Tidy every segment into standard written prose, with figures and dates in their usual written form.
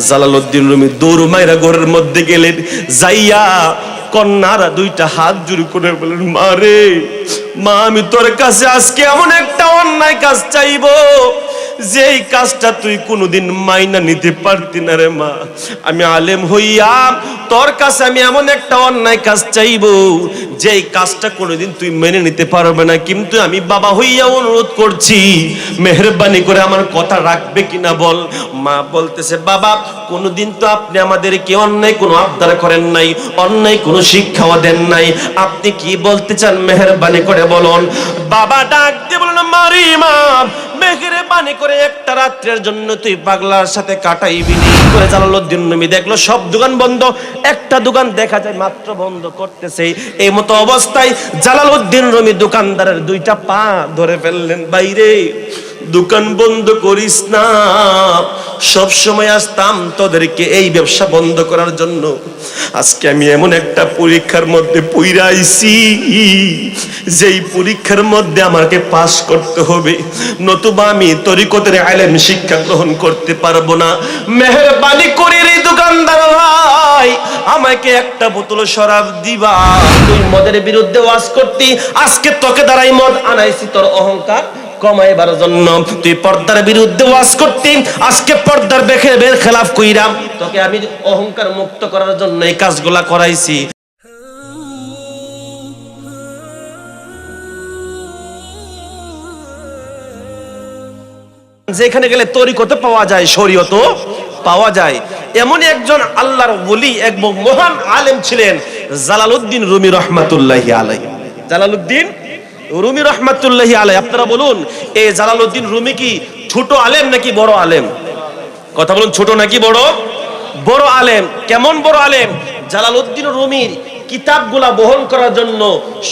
Jalaluddin Rumi দৌড় মাইরা ঘরের মধ্যে গেলেন, যাইয়া কন্যারা দুইটা হাত জোড় করে বলেন, মা রে মা, আমি তোর কাছে আজকে এমন একটা অন্যায় কাজ চাইবো যেই কাজটা তুই কোনোদিন মাইনা নিতে পারতি না রে মা। আমি আলেম হইয়া তোর কাছে আমি এমন একটা অন্যায় কাজ চাইবো যেই কাজটা কোনোদিন তুই মেনে নিতে পারবে না, কিন্তু আমি বাবা হইয়া অনুরোধ করছি, মেহেরবানি করে আমার কথা রাখবে কিনা বল। মা বলতেছে, বাবা কোনোদিন তো আপনি আমাদেরকে অন্যায় কোনো আবদার করেন নাই, অন্যায় কোনো শিক্ষাও দেন নাই, আপনি কি বলতে চান মেহেরবানি করে বলুন। বাবা ডাক দিয়ে বলেন, মারি মা, মেহেরবানি করে একটা রাত্রের জন্য তুই পাগলার সাথে কাটাইবি করে। জালালউদ্দিন রুমি দেখলো সব দোকান বন্ধ, একটা দোকান দেখা যায় মাত্র বন্ধ করতেছে। এই মতো অবস্থায় জালালউদ্দিন রুমি দোকানদারের দুইটা পা ধরে ফেললেন, বাইরে দোকান বন্ধ করিস না, সব সময় আসতাম তোদেরকে এই ব্যবসা বন্ধ করার জন্য, আজকে আমি এমন একটা পরীক্ষার মধ্যে পইরা আইছি যেই পরীক্ষার মধ্যে আমাকে পাস করতে হবে, নতুবা আমি তরিকতের ইলম শিক্ষা গ্রহণ করতে পারবো না। মেহেরবানি করে রে দোকানদার ভাই, আমাকে একটা বোতল শরাব দিবা, তুই মদের বিরুদ্ধে ওয়াজ করতি, আজকে তোকে দ্বারাই মদ আনাইছি তোর অহংকার কমাইবার জন্য, তুই পর্দার বিরুদ্ধে ওয়াজ করতি, আজকে পর্দার বের খেলাফ কইরাম, তোকে আমি অহংকার মুক্ত করার জন্য এই কাজগুলা করাইছি। যেখানে গেলে তরিকত পাওয়া যায়, শরীয়ত পাওয়া যায়, এমন একজন আল্লাহর ওলি, এক মহান আলেম ছিলেন জালালউদ্দিন রুমি রহমাতুল্লাহি আলাইহি। জালালউদ্দিন রুমি রহমাতুল্লাহি আলাইহি, আপনারা বলুন এই জালালউদ্দিন রুমি কি ছোট আলেম নাকি বড় আলেম? কথা বলুন, ছোট নাকি বড়? বড় আলেম। কেমন বড় আলেম? জালালউদ্দিন রুমির কিতাবগুলা বহন করার জন্য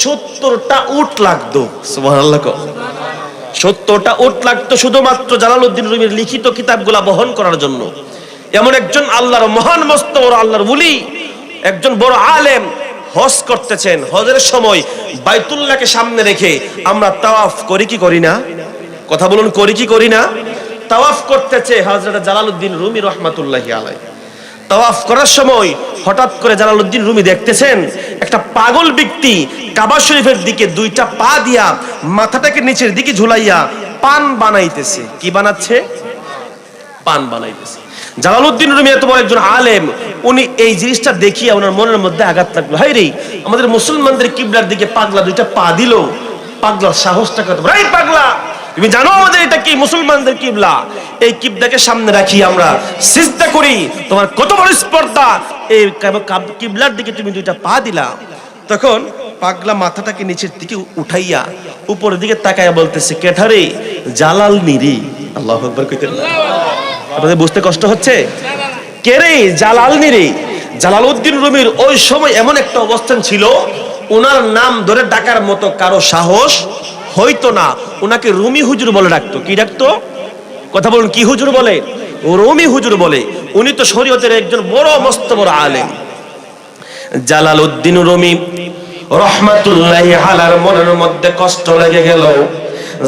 70টা উট লাগতো। সুবহানাল্লাহ, 70টা উট লাগতো শুধুমাত্র জালালউদ্দিন রুমির লিখিত কিতাবগুলা বহন করার জন্য। এমন একজন আল্লাহর মহান মস্ত বড় আল্লাহর ওলি, একজন বড় আলেম হজ করতেছেন। হজের সময় বাইতুল্লাহকে সামনে রেখে আমরা তাওয়াফ করি কি করি না? কথা বলুন, করি কি করি না? তাওয়াফ করতেছে হযরত জালালউদ্দিন রুমি রহমাতুল্লাহি আলাইহি। তাওয়াফ করার সময় হঠাৎ করে জালালউদ্দিন রুমি দেখতেছেন একটা পাগল ব্যক্তি কাবা শরীফের দিকে দুইটা পা দিয়া মাথাটাকে নিচের দিকে ঝুলাইয়া পান বানাইতেছে। কি বানাচ্ছে? পান বানাইতেছে। জালালউদ্দিন রুমি এত বড় একজন আলেম, উনি এই জিনিসটা দেখিয়া ওনার মনের মধ্যে আঘাত লাগলো। হায় রে, আমাদের মুসলমানদের কিবলার দিকে পাগলা দুইটা পা দিল, পাগলার সাহসটা কত! এই পাগলা, তুমি জানো আমাদের এটা কি মুসলমানদের কিবলা? এই কিবলাকে সামনে রাখি আমরা সিজদা করি, তোমার কত বড় স্পর্ধা, এই কিবলার দিকে তুমি দুইটা পা দিলা। তখন পাগলা মাথাটাকে নিচের দিকে উঠাইয়া উপরের দিকে তাকায়া বলতেছে, কেঠারে? জালাল নিরি। আল্লাহু আকবার কইতেন না? আপনাদের বুঝতে কষ্ট হচ্ছে? কে রে? জালাল নিরি। জালালউদ্দিন রুমির ওই সময় এমন একটা অবস্থান ছিল, ওনার নাম ধরে ডাকার মতো কারো সাহস হইতো না। ওনাকে রুমি হুজুর বলে ডাকতো। কি ডাকতো? কথা বলুন, কি হুজুর বলে? রুমি হুজুর বলে। উনি তো শরীয়তের একজন বড় মস্ত বড় আলেম। জালালউদ্দিন রুমি রহমাতুল্লাহি আলাইহির মনের মধ্যে কষ্ট লেগে গেল।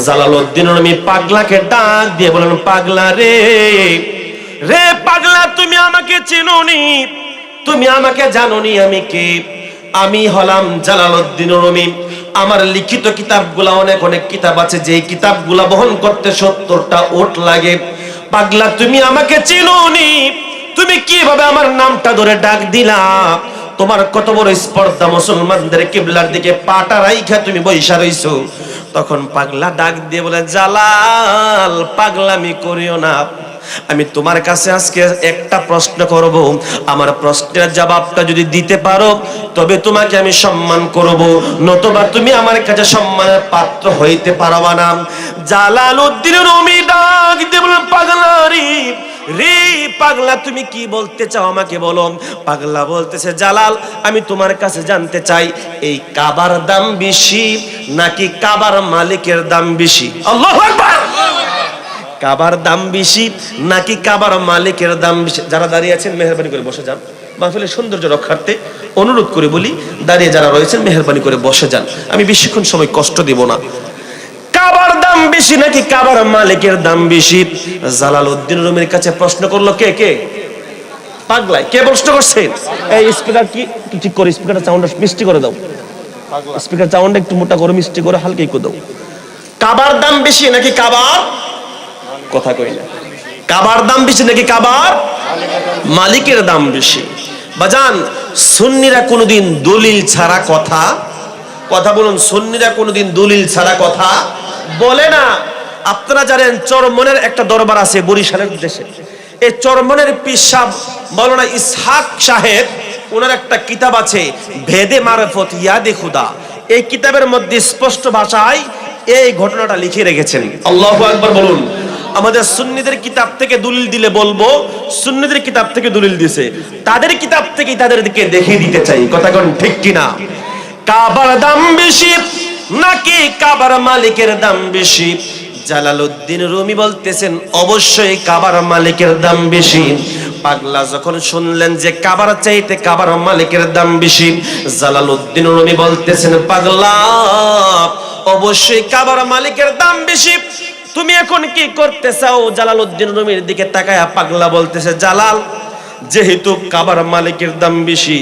জালালউদ্দিন রুমি পাগলাকে ডাক দিয়ে বলেন, পাগলা রে, রে পাগলা, তুমি আমাকে চিনোনি? তুমি আমাকে জানোনি আমি কে? আমি হলাম জালালউদ্দিন রুমি। আমার লিখিত কিতাবগুলা অনেক অনেক কিতাব আছে, যেই কিতাবগুলা বহন করতে 70টা উট লাগে। পাগলা, তুমি আমাকে চিনোনি? তুমি কিভাবে আমার নামটা ধরে ডাক দিলা? তোমার কত বড় স্পর্ধা, মুসলমানদের কিবলার দিকে পাটা রাইখা তুমি বইসা রইছো। তখন পাগলা ডাক দিয়ে বলে, জালাল, পাগলামি করিও না, আমি তোমার কাছে আজকে একটা প্রশ্ন করব, আমার প্রশ্নের জবাবটা যদি দিতে পারো তবে তোমাকে আমি সম্মান করব, নতুবা তুমি আমার কাছে সম্মানের পাত্র হইতে পারবা না। জালালউদ্দিন রুমি ডাক দিয়ে বলেন, পাগলা রে, রে পাগলা, তুমি কি বলতে চাও আমাকে বলো। পাগলা বলতেছে, জালাল, আমি তোমার কাছে জানতে চাই, এই কাবার দাম বেশি নাকি কাবার মালিকের দাম বেশি? আল্লাহু আকবার! কাবার দাম বেশি নাকি কাবার মালিকের দাম বেশি? যারা দাঁড়িয়ে আছেন মেহেরবানি করে বসে যান। মাহফিলের সৌন্দর্য রক্ষার্থে অনুরোধ করে বলি, দাঁড়িয়ে যারা রয়েছেন মেহেরবানি করে বসে যান, আমি বেশিক্ষণ সময় কষ্ট দিব না। কাবার দাম বেশি নাকি কাবার মালিকের দাম বেশি? জালালউদ্দিন রুমির কাছে প্রশ্ন করলো কে? পাগলায়। কে প্রশ্ন করছেন? এই স্পিকার কি ঠিক করে, স্পিকারটা সাউন্ডটা মিষ্টি করে দাও, স্পিকার সাউন্ডটা একটু মোটা করে মিষ্টি করে হালকা করে দাও। কাবার দাম বেশি নাকি কাবার, কথা কই না, কাবার দাম বেশি নাকি কাবার মালিকের দাম বেশি? বাজান, সুন্নিরা কোনোদিন দলিল ছাড়া কথা, কথা বলুন, সুন্নিরা কোনোদিন দলিল ছাড়া কথা বলে না। আপনারা জানেন চরমনের একটা দরবার আছে বরিশালের দেশে। এই চরমনের পীর সাহেব মাওলানা ইসহাক সাহেব, ওনার একটা কিতাব আছে ভেদে মারফত ইয়াদে খুদা। এই কিতাবের মধ্যে স্পষ্ট ভাষায় এই ঘটনাটা লিখে রেখেছেন। আল্লাহু আকবার বলুন। আমাদের সুন্নিদের কিতাব থেকে দলিল দিলে বলবো সুন্নিদের কিতাব থেকে দলিল দিয়েছে, তাদের কিতাব থেকে তাদেরকে দেখিয়ে দিতে চাই, কথা কোন ঠিক কিনা? কাবার দাম বেশি নাকি কাবার মালিকের দাম বেশি? জালালউদ্দিন রুমি বলতেছেন অবশ্যই কাবার মালিকের দাম বেশি। পাগলা যখন শুনলেন যে কাবার চাইতে কাবার মালিকের দাম বেশি, জালালউদ্দিন রুমি বলতেছেন পাগলা অবশ্যই কাবার মালিকের দাম বেশি, তুমি এখন কি করতে চাও? জালালউদ্দিন রুমির দিকে তাকায়া পাগলা বলতেছে, জালাল যেহেতু কাবার মালিকের দাম বেশি,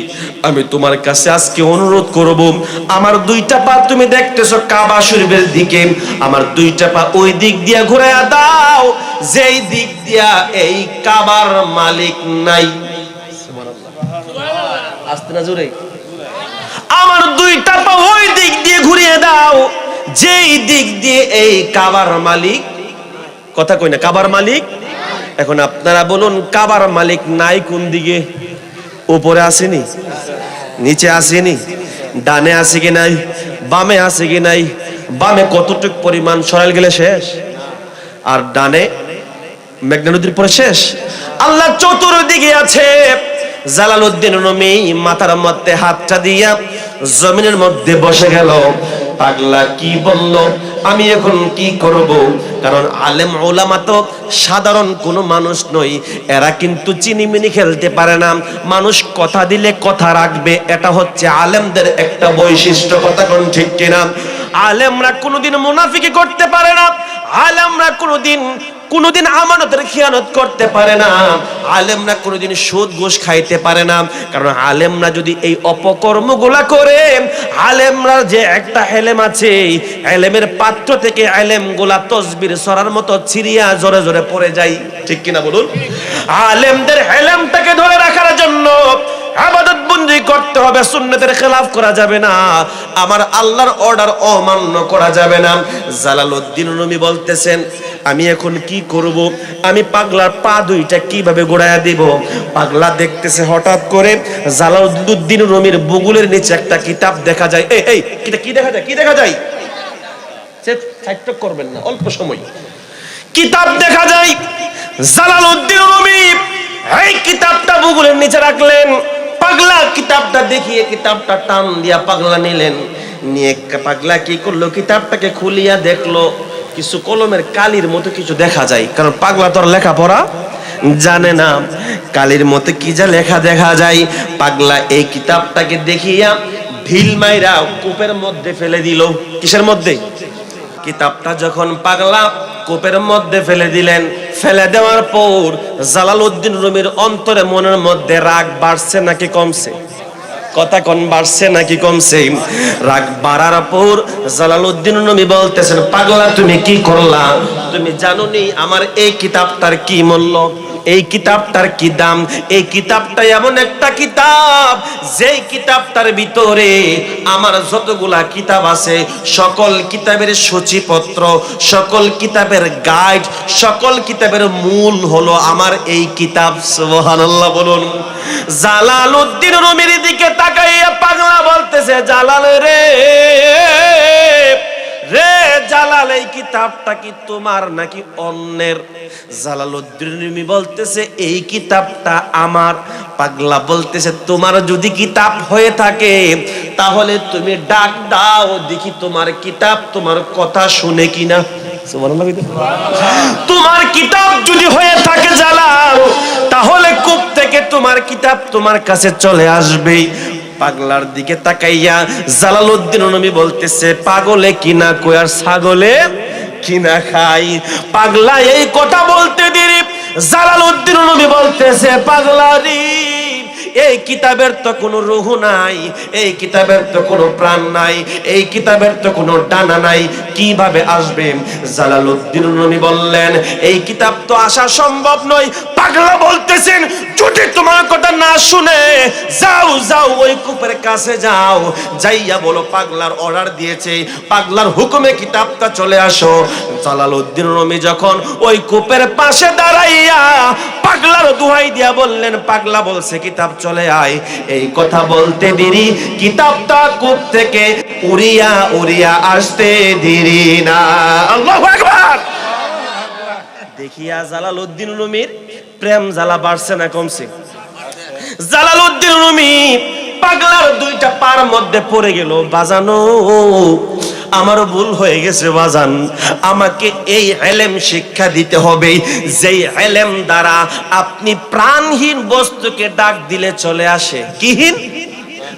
আমি তোমার কাছে আজকে অনুরোধ করব, আমার দুইটা পা তুমি দেখতেছো কাবা শরীফের দিকে, আমার দুইটা পা ওই দিক দিয়া ঘুরাইয়া দাও যেই দিক দিয়া এই কাবার মালিক নাই। সুবহানাল্লাহ, আস্তে না জোরে। আমার দুইটা পা ওই দিক দিয়ে ঘুরিয়ে দাও যেই দিক দিয়ে এই কাবার মালিক, কথা কই না, কাবার মালিক। এখন আপনারা বলুন কাবার মালিক নাই কোন দিকে? উপরে আসেনি, নিচে আসেনি, ডানে আছে কি নাই, বামে আছে কি নাই? বামে কতটুক পরিমাণ সরাইল গেলে শেষ, আর ডানে মেঘনা নদীর পরে শেষ। আল্লাহ চতুর্দিকে আছে। জালালউদ্দিন রুমি মাথার মধ্যে হাতটা দিয়া জমিনের মধ্যে বসে গেল। পাগলা কি বলল, আমি এখন কি করব? কারণ আলেম ওলামা তো সাধারণ কোনো মানুষ নই, এরা কিন্তু চিনিমিনি খেলতে পারে না। মানুষ কথা দিলে কথা রাখবে, এটা হচ্ছে আলেমদের একটা বৈশিষ্ট্য, কথা কোন ঠিক কিনা? আলেমরা কোনোদিন মুনাফিকি করতে পারে না, আলেমরা কোনোদিন আমানতের খিয়ানত করতে পারে না, আলেমরা কোনোদিন সুদ ঘুষ খাইতে পারে না। কারণ আলেমরা যদি এই অপকর্মগুলা করে, আলেমরা যে একটা এলেম আছে, এলেমের পাত্র থেকে এলেমগুলা তসবির সরার মতো ছিড়িয়া জোরে জোরে পড়ে যায়, ঠিক কিনা বলুন? আলেমদের এলেমটাকে ধরে রাখার জন্য ইবাদত বন্দি করতে হবে, সুন্নতের খেলাফ করা যাবে না, আমার আল্লাহর অর্ডার অমান্য করা যাবে না। জালালউদ্দিন রুমি বলতেছেন আমি এখন কি করব? আমি পাগলার পা দুইটা কিভাবে গোড়ায়া দিব? পাগলা দেখতেছে হঠাৎ করে জালালউদ্দিন রুমির বুগুলের নিচে একটা কিতাব দেখা যায়। এই কি দেখা যায়? কি দেখা যায়? সাইড করবেন না, অল্প সময়। কিতাব দেখা যায়। জালালউদ্দিন রুমি এই কিতাবটা বুগুলের নিচে রাখলেন। পাগলা কিতাবটা দেখিয়ে কিতাবটা টান দিয়া পাগলা নিলেন। নিয়ে পাগলা কি করলো? কিতাবটাকে খুলিয়া দেখলো কিছু কলমের কালির মতো কিছু দেখা যায়, কারণ পাগলা তো আর লেখাপড়া জানে না। কালির মতো কি যা লেখা দেখা যায়। পাগলা এই কিতাবটাকে দেখিয়া ঢিল মাইরা কূপের মধ্যে ফেলে দিল। কিসের মধ্যে? কিতাবটা যখন পাগলা কূপের মধ্যে ফেলে দিলেন, ফেলে দেওয়ার পর জালালউদ্দিন রুমির অন্তরে মনের মধ্যে রাগ বাড়ছে নাকি কমছে? কথা কোন বাড়ছে নাকি কমছে? রাগ বাড়ার পর জালালউদ্দিন রুমি বলতেছেন পাগলা তুমি কি করলা? তুমি জানো নি আমার এই কিতাবটার কি মূল্য, এই কিতাবটার কি দাম? এই কিতাবটা এমন একটা কিতাব যেই কিতাবটার ভিতরে আমার যতগুলা কিতাব আছে সকল কিতাবের সূচিপত্র, সকল কিতাবের গাইড, সকল কিতাবের মূল হলো আমার এই কিতাব। সুবহানাল্লাহ বলুন। জালালউদ্দিন রুমির দিকে তাকাইয়া পাগলা বলতেছে জালাল রে জালাল এই কিতাবটা কি তোমার নাকি অন্যের? জালালউদ্দিন রুমি বলতেছে এই কিতাবটা আমার। পাগলা বলতেছে তোমার যদি কিতাব হয়ে থাকে তাহলে তুমি ডাক দাও দেখি তোমার কিতাব তোমার কথা শুনে কিনা। তোমার কিতাব যদি হয়ে থাকে জালাল, তাহলে কূপ থেকে তোমার কিতাব তোমার কাছে চলে আসবে। পাগলার দিকে তাকাইয়া জালালউদ্দিন রুমি বলতেছে পাগলে কিনা কই আর ছাগলে কিনা খাই। পাগলা এই কথা বলতে দেরি জালালউদ্দিন রুমি বলতেছে, পাগলারি, এই কিতাবের তো কোনো রূহ নাই, এই কিতাবের তো কোনো প্রাণ নাই, এই কিতাবের তো কোনো ডানা নাই, কিভাবে আসবে? জালালউদ্দিন রুমি বললেন, এই কিতাব তো আসা সম্ভব নয়। পাগলা বলতেছেন, যদি তোমার কথা না শুনে, যাও যাও ওই কূপের কাছে যাও, যাইয়া বলো পাগলার অর্ডার দিয়েছে, পাগলার হুকুমে কিতাবটা চলে আসো। জালালউদ্দিন রুমি যখন ওই কূপের পাশে দাঁড়াইয়া পাগলার দোহাই দিয়া বললেন, পাগলা বলছে কিতাব চলে আয়, এই কথা বলতে দেরি, কিতাবটা কূপ থেকে উড়িয়া উড়িয়া আসতে দেরি না। আল্লাহু আকবার। দেখিয়া জালালউদ্দিন রুমির প্রেম জ্বালা বাড়ছে না কমছে? জালালউদ্দিন রুমি পাগলার দুইটা পার মধ্যে পড়ে গেল, বাজানো আমারও ভুল হয়ে গেছে বাজান, আমাকে এই ইলম শিক্ষা দিতে হবে, যেই ইলম দ্বারা আপনি প্রাণহীন বস্তুকে ডাক দিলে চলে আসে। কিহীন?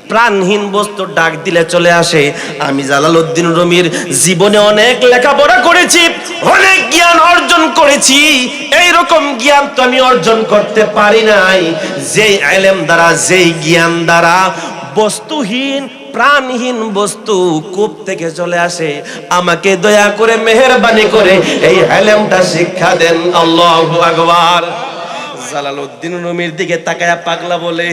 প্রাণহীন বস্তু ডাক দিলে চলে আসে। আমি জালালউদ্দিন রুমির জীবনে অনেক লেখাপড়া করেছি, অনেক জ্ঞান অর্জন করেছি, এই রকম জ্ঞান তো আমি অর্জন করতে পারি নাই, যেই ইলম দ্বারা, যেই জ্ঞান দ্বারা বস্তুহীন প্রাণহীন বস্তু কূপ থেকে চলে আসে। আমাকে দয়া করে মেহেরবানি করে এই ইলমটা শিক্ষা দেন। আল্লাহু আকবার। জালালউদ্দিন রুমির দিকে তাকায়া পাগলা বলে,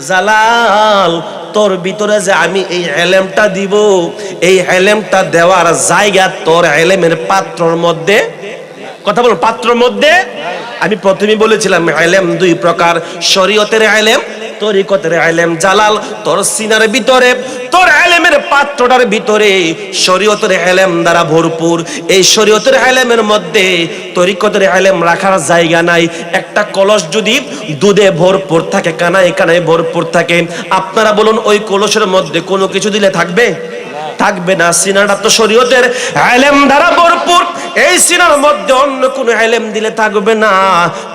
জালাল, তোর ভিতরে যে আমি এই ইলমটা দিব, এই ইলমটা দেওয়ার জায়গা তোর ইলমের পাত্রর মধ্যে। কথা বল, পাত্রর মধ্যে। আমি প্রথমেই বলেছিলাম ইলম দুই প্রকার, শরীয়তের ইলম, তরিকতের ইলম। জালাল, তোর সিনার ভিতরে, তোর ইলমের পাত্রটার ভিতরে শরীয়তের ইলম দ্বারা ভরপুর। এই শরীয়তের ইলমের মধ্যে তরিকতের ইলম রাখার জায়গা নাই। একটা কলস যদি দুধে ভরপুর থাকে, কানায় কানায় ভরপুর থাকে, আপনারা বলুন ওই কলসের মধ্যে কোনো কিছু দিলে থাকবে? থাকবে না। সিনাটা তো শরীয়তের ইলম দ্বারা ভরপুর, এই সিনার মধ্যে অন্য কোনো ইলম দিলে থাকবে না।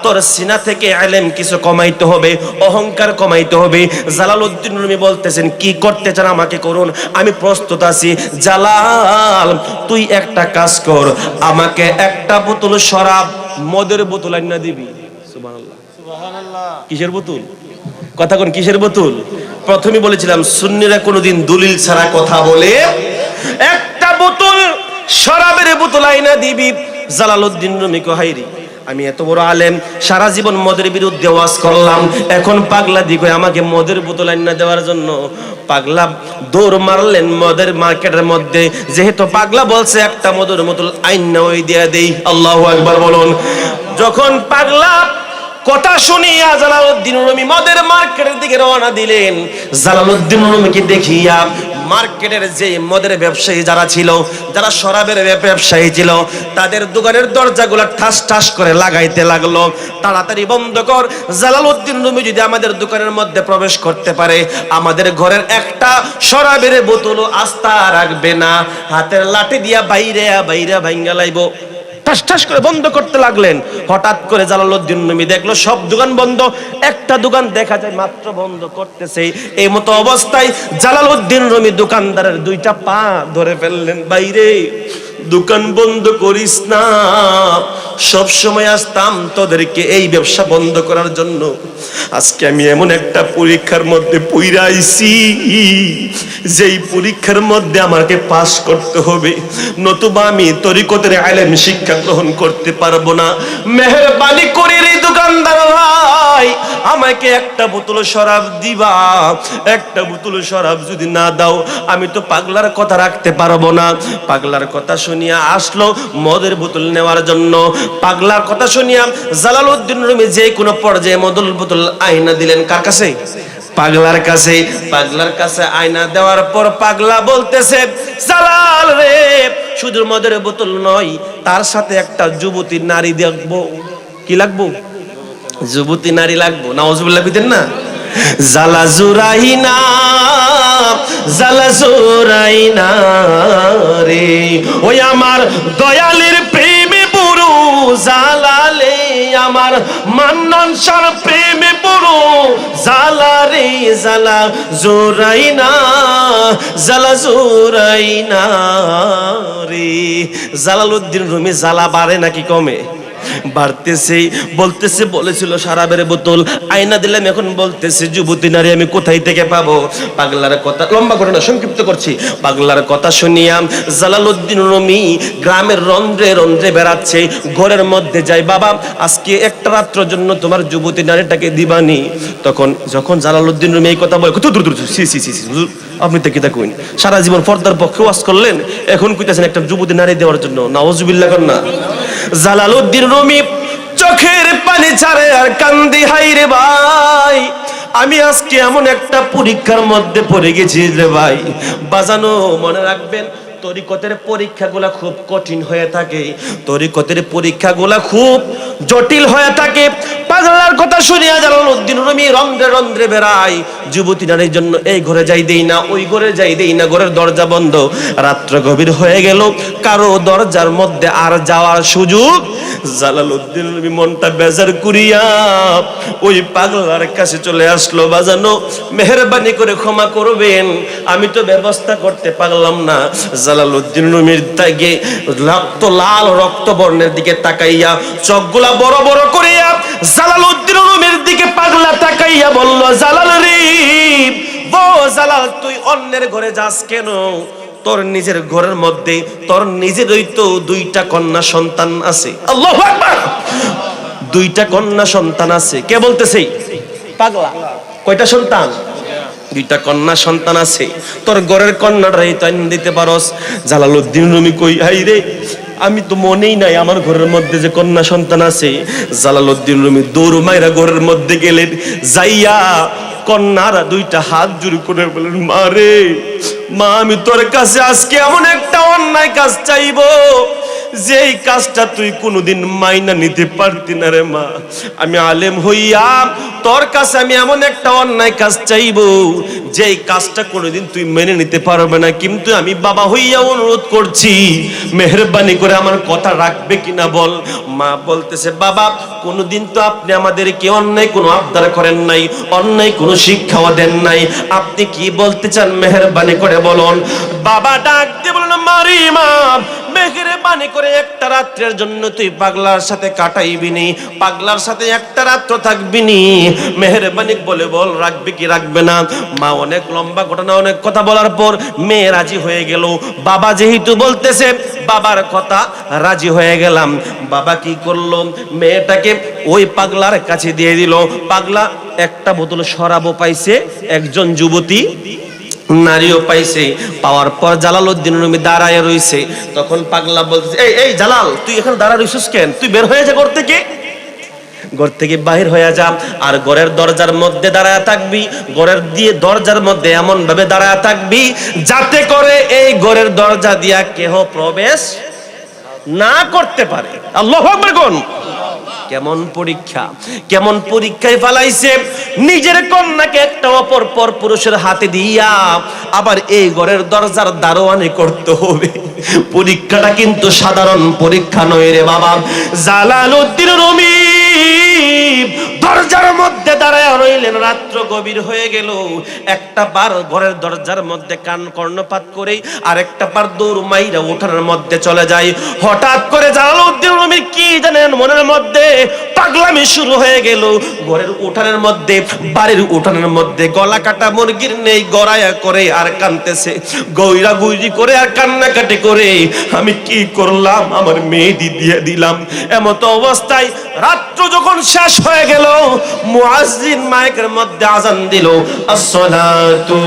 তোর সিনা থেকে ইলম কিছু কমাইতে হবে, অহংকার কমাইতে হবে। জালালউদ্দিন রুমি বলতেছেন, কি করতে চান আমাকে করুন, আমি প্রস্তুত আছি। জালাল, তুই একটা কাজ কর, আমাকে একটা বোতল শরাব, মদের বোতল আইনা দিবি। সুবহানাল্লাহ, সুবহানাল্লাহ। কিসের বোতল? কথা কোন, কিসের বোতল? প্রথমে বলেছিলাম সুন্নিরা কোনোদিন দলিল ছাড়া কথা বলে। একটা বোতল শরাবের বোতল আইনা দিবি। জালালউদ্দিন রুমি কয়, হায়রে, আমি এত বড় আলেম, সারা জীবন মদের বিরুদ্ধে ওয়াজ করলাম, এখন পাগলা দিকে আমাকে মদের বোতল আইনা দেওয়ার জন্য। পাগলা দৌড় মারলেন মদের মার্কেটের মধ্যে, যেহেতু পাগলা বলছে একটা মদের বোতল আইনা ওই দিয়া দেই। আল্লাহু আকবার বলুন। যখন পাগলা কথা শুনিয়া জালালউদ্দিন রুমি মদের মার্কেটের দিকে রওনা দিলেন, জালালউদ্দিন রুমিকে দেখিয়া মার্কেটের যে মদের ব্যবসায়ী যারা ছিল, যারা শরাবের ব্যবসায়ী ছিল, তাদের দোকানের দরজাগুলো ঠাস ঠাস করে লাগাইতে লাগলো, তাড়াতাড়ি বন্ধ কর। জালালউদ্দিন রুমি যদি আমাদের দোকানের মধ্যে প্রবেশ করতে পারে, আমাদের ঘরের একটা শরাবের বোতলও আস্থা রাখবে না, হাতের লাঠি দিয়া বাইরে বাইরে ভাঙ্গা লাইব। ঠাস ঠাস করে বন্ধ করতে লাগলেন। হঠাৎ করে জালালউদ্দিন রুমি দেখলো সব দোকান বন্ধ, একটা দোকান দেখা যায় মাত্র বন্ধ করতেছে। এই মতো অবস্থায় জালালউদ্দিন রুমি দোকানদারের দুইটা পা ধরে ফেললেন, বাইরে দোকান বন্ধ করিস না, সব সময় আসতাম তোদেরকে এই ব্যবসা বন্ধ করার জন্য, আজকে আমি এমন একটা পরীক্ষার মধ্যে পইরা আইছি, যেই পরীক্ষার মধ্যে আমাকে পাস করতে হবে, নতুবা আমি তরিকতের ইলম শিক্ষা গ্রহণ করতে পারবো না। মেহেরবানি করে রে দোকানদার ভাই, আমাকে একটা বোতল শরাব দিবা। একটা বোতল শরাব যদি না দাও, আমি তো পাগলার কথা রাখতে পারবো না। পাগলার কথা শুনিয়া আসলো মদের বোতল নেওয়ার জন্য। পাগলার কথা শুনিয়া জালালউদ্দিন রুমি যে কোনো পর্যায়ে মদের বোতল আইনা দিলেন কার কাছে? পাগলার কাছে। পাগলার কাছে আয়না দেওয়ার পর পাগলা বলতেছে, জালাল রে, শুধু মদের বোতল নয়, তার সাথে একটা যুবতী নারী দেখবো। কি লাগবো? যুবতী নারী লাগবো। নাউজুবিল্লাহ কইতেন না? জালা জুরাইনা, জালা জুরাইনা রে, ওই আমার দয়ালের প্রেমে পুরো জালালে, আমার মান্নান শাহর প্রেমে পুরো জালা রে, জালা জুরাইনা, জালা জুরাইনা রে। জালালউদ্দিন রুমি জ্বালা বাড়ে নাকি কমে? বাড়তেছে, বলতেছে বলেছিল শরাবের বোতল আয়না দিলাম, এখন বলতেছে যুবতী নারী আমি কোথায় থেকে পাবো। পাগলার কথা, লম্বা ঘটনা সংক্ষিপ্ত করছি। পাগলার কথা শুনিয়া জালালউদ্দিন রুমি গ্রামের রন্ধ্রে রন্ধ্রে বেড়াচ্ছে, ঘরের মধ্যে যায়, বাবা আজকে একটা রাত্রের জন্য তোমার যুবতী নারীটাকে দিবানি। তখন যখন জালালউদ্দিন রুমি এই কথা বলে, আপনি তো কি তা কইন, সারা জীবন পর্দার পক্ষে ওয়াজ করলেন, এখন কইতাছেন একটা যুবতী নারী দেওয়ার জন্য, নাউজুবিল্লাহ কর না। জালালউদ্দিন রুমি চোখের পানি ছাড়ে আর কান্দি, হাই রে ভাই আমি আজকে এমন একটা পরীক্ষার মধ্যে পড়ে গেছি রে ভাই। বাজানো মনে রাখবেন, তরিকতের পরীক্ষাগুলা খুব কঠিন হয়ে থাকে, তরিকতের পরীক্ষাগুলা খুব জটিল হয়ে থাকে। পাগলার কথা শুনিয়া জালালউদ্দিন রুমি রন্ধ্রে রন্ধ্রে বেড়ায়, যুবতী নারীর জন্য এই ঘরে যাই দেই না, ওই ঘরে যাই দেই না, ঘরের দরজা বন্ধ, রাত্র গভীর হয়ে গেল, কারো দরজার মধ্যে আর যাওয়ার সুযোগ। জালালউদ্দিন রুমি মনটা বেজার করিয়া ওই পাগলার কাছে চলে আসলো, বাজানো মেহেরবানি করে ক্ষমা করবেন, আমি তো ব্যবস্থা করতে পারলাম না। জালালউদ্দিন রুমির তাকে রক্ত লাল রক্ত বর্ণের দিকে তাকাইয়া চোখগুলা বড় বড় করিয়া জালালউদ্দিন রুমির দিকে পাগলা তাকাইয়া বলল, জালাল রে, ও জালাল তুই অন্যের ঘরে যাস কেন? তোর নিজের ঘরের মধ্যে তোর নিজেরই তো দুইটা কন্যা সন্তান আছে। আল্লাহু আকবার, দুইটা কন্যা সন্তান আছে। কে বলতেছে? পাগলা। কয়টা সন্তান? দুইটা কন্যা সন্তান আছে, তোর ঘরের কন্যাটাই তো আইন দিতে পারস। জালালউদ্দিন রুমি কই, হাই রে আমি তো মনেই নাই আমার ঘরের মধ্যে যে কন্যা সন্তান আছে। জালালউদ্দিন রুমি দৌড় মাইরা ঘরের মধ্যে গেলেন, যাইয়া কন্যারা দুইটা হাত জোড় করে বলেন, মা রে, মা আমি তোর কাছে আজকে এমন একটা অন্যায় কাজ চাইবো যেই কাজটা তুই কোনোদিন মাইনা নিতে পারতি না রে মা। আমি আলেম হইয়া তোর কাছে আমি এমন একটা অন্যায় কাজ চাইবো যেই কাজটা কোনোদিন তুই মেনে নিতে পারবে না, কিন্তু আমি বাবা হইয়া অনুরোধ করছি মেহেরবানি করে আমার কথা রাখবে কিনা বল। মা বলতেছে, বাবা কোনোদিন তো আপনি আমাদেরকে অন্যায় কোনো আবদার করেন নাই, অন্যায় কোনো শিক্ষাও দেন নাই, আপনি কি বলতে চান মেহেরবানি করে বলুন। বাবা ডাক দিয়ে বলেন, মারি মা মেহেরবানি করে একটা রাত্রের জন্য তুই পাগলার সাথে কাটাইবি নি, পাগলার সাথে একটা রাত্র থাকবি নি, মেহেরবানি বলে বল রাখবে কি রাখবে না। মা অনেক লম্বা ঘটনা, অনেক কথা বলার পর মেয়ে রাজি হয়ে গেল। বাবা যেহেতু বলতেছে বাবার কথা রাজি হয়ে গেলাম। বাবা কি করলো, মেয়েটাকে ওই পাগলার কাছে দিয়ে দিল। পাগলা একটা বোতল শরাবও পাইছে, একজন যুবতী নারীও পাইছে। পাওয়ার পর জালালউদ্দিন রুমি দাঁড়ায় রইছে। তখন পাগলা বলতেছে, এই এই জালাল তুই এখানে দাঁড়ায় রইছিস কেন? তুই বের হয়ে যা ঘর থেকে, ঘর থেকে বাহির হয়ে যা, আর ঘরের দরজার মধ্যে দাঁড়ায় থাকবি, ঘরের দিয়ে দরজার মধ্যে এমন ভাবে দাঁড়ায় থাকবি যাতে করে এই ঘরের দরজা দিয়া কেহ প্রবেশ না করতে পারে। আল্লাহু আকবার কোন কেমন পরীক্ষা, কেমন পরীক্ষায় ফেলাইছে নিজের কন্যাকে একটা অপর পর পুরুষের হাতে দিয়া আবার এই ঘরের দরজার দারোয়ানি করতে হবে। পরীক্ষাটা কিন্তু সাধারণ পরীক্ষা নয় রে বাবা। জালালউদ্দিন রুমি দরজার মধ্যে দাঁড়ায় রইলেন, রাত্র গভীর হয়ে গেল। একটা বার ঘরের দরজার মধ্যে কান কর্ণপাত করে আরেকটা বার দৌড় মাইরা উঠানের মধ্যে চলে যায়। হঠাৎ করে জালালউদ্দিন রুমির কি জানেন মনের মধ্যে পাগলামি শুরু হয়ে গেল। ঘরের উঠানের মধ্যে, বাড়ির উঠানের মধ্যে গলা কাটা মুরগির নেই গড়ায়া করে আর কানতেছে, গইরা গুইরি করে আর কান্নাকাটি করে, আমি কি করলাম, আমার মেয়ে দিয়ে দিলাম। এমত অবস্থায় রাত্র যখন শেষ হয়ে গেল, মুয়াজ্জিন মাইকের মধ্যে আজান দিল, আসসালাতু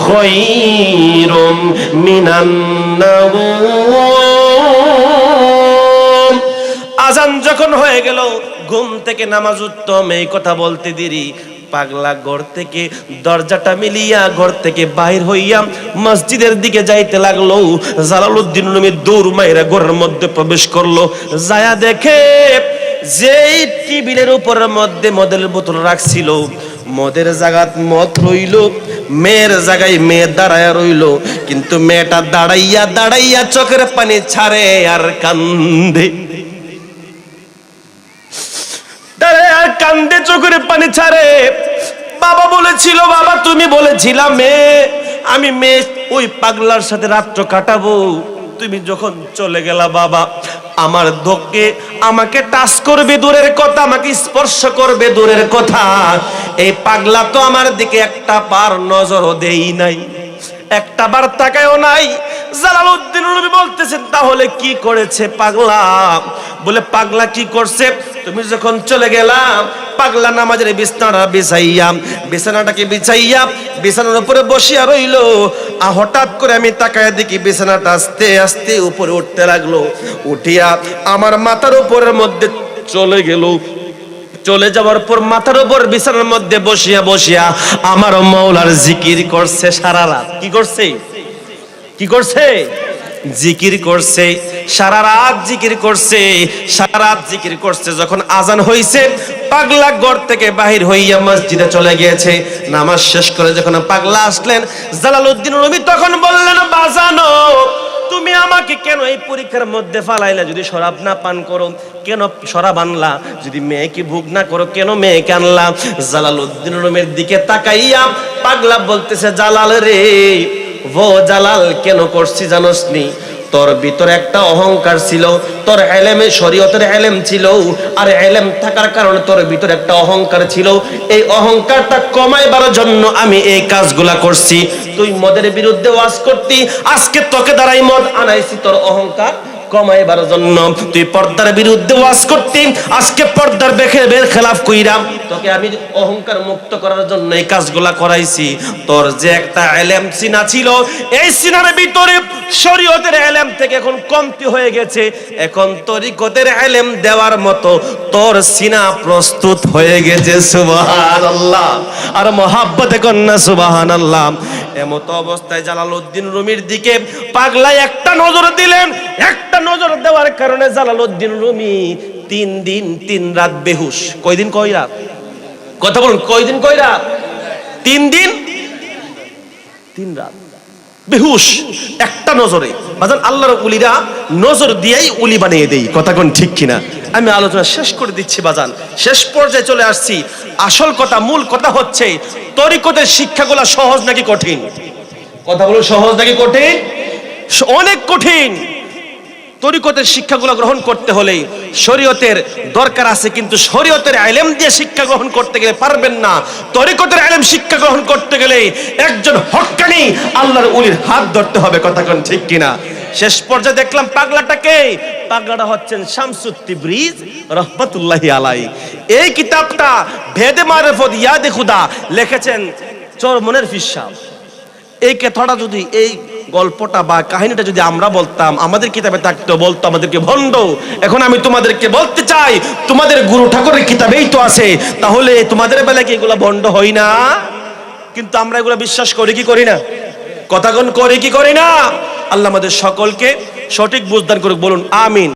খায়রুম মিনান নাওম। আজান যখন হয়ে গেল, ঘুম থেকে নামাজ উত্তম, এই কথা বলতে দেরি পাগলা ঘর থেকে দরজাটা মিলিয়া ঘর থেকে বাহির হইয়া মসজিদের দিকে যাইতে লাগলো। জালালউদ্দিন রুমি দৌড় মাইরা ঘরের মধ্যে প্রবেশ করলো। যায়া দেখে যেই টেবিলের উপরের মধ্যে মদের বোতল রাখছিল, মদের জায়গাত মদ রইল, মেয়ের জায়গায় মেয়ে দাঁড়ায় রইল, কিন্তু মেয়েটা দাঁড়াইয়া দাঁড়াইয়া চোখের পানি ছাড়ে আর কান্দে, দাঁড়ায় আর কান্দে, চোখের পানি ছাড়ে। বাবা বলেছিল, বাবা তুমি বলেছিলা মেয়ে, আমি মেয়ে ওই পাগলার সাথে রাত্র কাটাবো, তুমি যখন চলে গেলা বাবা, আমার ধোকে আমাকে টাচ করবে দূরের কথা, আমাকে স্পর্শ করবে দূরের কথা, এই পাগলা তো আমার দিকে একটা বার নজরও দেই নাই, একটা বার তাকায়ও নাই। জালালউদ্দিন রুমি বলতেছেন তাহলে কি করেছে পাগলা? বলে পাগলা কি করছে, তুমি যখন চলে গেলাম পাগলা নামাজের বিছানাটাকে বিছাইয়া বিছানার উপরে বসিয়া রইল। হঠাৎ করে আমি তাকায় দেখি বিছানাটা আস্তে আস্তে উপরে উঠতে লাগলো, উঠিয়া আমার মাথার উপরের মধ্যে চলে গেল। চলে যাওয়ার পর মাথার উপর বিছানার মধ্যে বসিয়া বসিয়া আমার মাওলার জিকির করছে সারা রাত। কি করছে? কি করছে? জিকির করছে সারা রাত, জিকির করছে সারা রাত, জিকির করছে। যখন আজান হইছে পাগলা ঘর থেকে বাহির হইয়া মসজিদে চলে গিয়েছে। নামাজ শেষ করে যখন পাগলা আসলেন, জালালউদ্দিন রুমি তখন বললেন, বাজানো তুমি আমাকে কেন এই পরীক্ষার মধ্যে ফালাইলা? যদি শরাব না পান করো কেন শরাব আনলা? যদি মেয়েকে ভোগ না করো কেন মেয়েকে আনলা? জালালউদ্দিন রুমির দিকে তাকাইয়া পাগলা বলতেছে, জালাল রে, ও জালাল, কেন করছি জানোস নি? তোর ভিতরে একটা অহংকার ছিল, তোর ইলমে শরীয়তের ইলম ছিল, আর ইলম থাকার কারণে তোর ভিতরে একটা অহংকার ছিল। এই অহংকারটা কমাইবার জন্য আমি এই কাজগুলা করছি। তুই মদের বিরুদ্ধে ওয়াজ করতি, আজকে তোকে দ্বারাই মদ আনাইছি তোর অহংকার কমাইবার জন্য। তুই পর্দার বিরুদ্ধে ওয়াজ করতি, আজকে পর্দার খেলাফ কইরাম তোকে আমি অহংকার মুক্ত করার জন্য এই কাজগুলা করাইছি। তোর যে একটা ইলম সিনা ছিল, এই সিনার ভিতরে শরীয়তের ইলম থেকে এখন কমতি হয়ে গেছে, এখন তরিকতের ইলম দেওয়ার মতো তোর সিনা প্রস্তুত হয়ে গেছে। সুবহানাল্লাহ, আর মহাব্বতে কন্যা সুবহানাল্লাহ। এমত অবস্থায় জালালউদ্দিন রুমির দিকে পাগলা একটা নজর দিলেন। একটা নজর দেওয়ার কারণে জালালউদ্দিন রুমি 3 দিন 3 রাত বেহুশ। কয়দিন কয় রাত? কথা বলুন, কয়দিন কয় রাত? 3 দিন 3 রাত বেহুশ একটা নজরে। বাজান, আল্লাহর ওলিরা নজর দিয়েই ওলি বানিয়ে দেই। কথা কোন ঠিক কিনা? আমি আলোচনা শেষ করে দিচ্ছি বাজান, শেষ পর্যায়ে চলে আসছি। আসল কথা, মূল কথা হচ্ছে তরিকতের শিক্ষাগুলো সহজ নাকি কঠিন? কথা বলুন, সহজ নাকি কঠিন? অনেক কঠিন। তরিকতের শিক্ষাগুলো গ্রহণ করতে হলে শরীয়তের দরকার আছে, কিন্তু শরীয়তের ইলম দিয়ে শিক্ষা গ্রহণ করতে গেলে পারবেন না। তরিকতের ইলম শিক্ষা গ্রহণ করতে গেলে একজন হক্কানি আল্লাহর ওলির হাত ধরতে হবে। কথা কোন ঠিক কিনা? শেষ পর্যায়ে দেখলাম পাগলাটাকে, পাগলাটা হচ্ছেন শামসুত তিবরিজ রাহমাতুল্লাহি আলাইহি। এই কিতাবটা ভেদে মারিফত ইয়াদে খুদা লিখেছেন চরমনের পীর সাহেব। এই কথাটা যদি, এই গল্পটা বা কাহিনীটা যদি আমরা বলতাম, আমাদের কিতাবে থাকতো, বলতো আমাদেরকে ভণ্ড। এখন আমি তোমাদেরকে বলতে চাই, তোমাদের গুরু ঠাকুরের কিতাবেই তো আছে, তাহলে তোমাদের বেলায় কি এগুলা ভণ্ড হয় না? কিন্তু আমরা এগুলা বিশ্বাস করি কি করি না? কথাগণ করি কি করি না? আল্লাহ আমাদের সকলকে সঠিক বুঝদান করুক, বলুন আমিন।